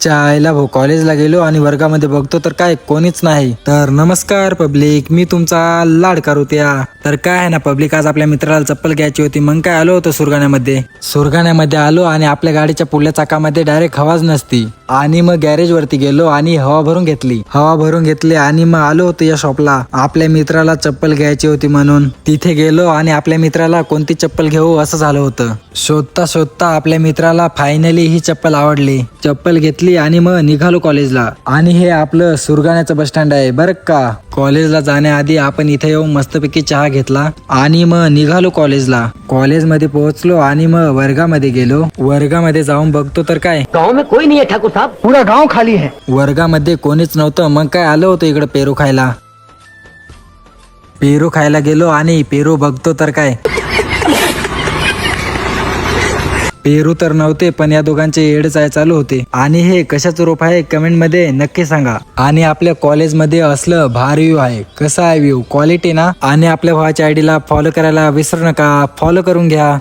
आईला भाऊ कॉलेजला गेलो आणि वर्गामध्ये बघतो तर काय कोणीच नाही. तर नमस्कार पब्लिक, मी तुमचा लाडका रुत्या. तर काय आहे ना पब्लिक, आज आपल्या मित्राला चप्पल घ्यायची होती. मग काय आलो होतो सुरगाण्यामध्ये आलो आणि आपल्या गाडीच्या पुढल्या चाकामध्ये डायरेक्ट हवाच नसती. आणि मग गॅरेज वरती गेलो आणि हवा भरून घेतली आणि मग आलो होतो या शॉपला. आपल्या मित्राला चप्पल घ्यायची होती म्हणून तिथे गेलो आणि आपल्या मित्राला कोणती चप्पल घेऊ असं झालं होतं. शोधता आपल्या मित्राला फायनली ही चप्पल आवडली. चप्पल घेतली आणि मग निघालो कॉलेजला. आणि हे आपलं सुरगाण्याचं बस स्टँड आहे बरं का. कॉलेजला जाण्याआधी आपण इथे येऊन मस्तपैकी चहा घेतला आणि मग निघालो कॉलेजला. कॉलेजमध्ये पोहोचलो आणि मग वर्गामध्ये गेलो. वर्गामध्ये जाऊन बघतो तर काय गांव में कोई नहीं है ठाकुर साहब, पूरा गांव खाली है. वर्गामध्ये कोणीच नव्हतं. मग काय आलो होतो इकडे पेरू खायला गेलो आणि पेरू बघतो तर काय पेरू तर नव्हते, पण या दोघांचे येड जाय चालू होते. आणि हे कशाचं रोप आहे कमेंट मध्ये नक्की सांगा. आणि आपल्या कॉलेजमध्ये असलं भारी व्ह्यू आहे. कसा आहे व्ह्यू, क्वालिटी ना. आणि आपल्या भावाच्या आयडीला फॉलो करायला विसरू नका, फॉलो करून घ्या.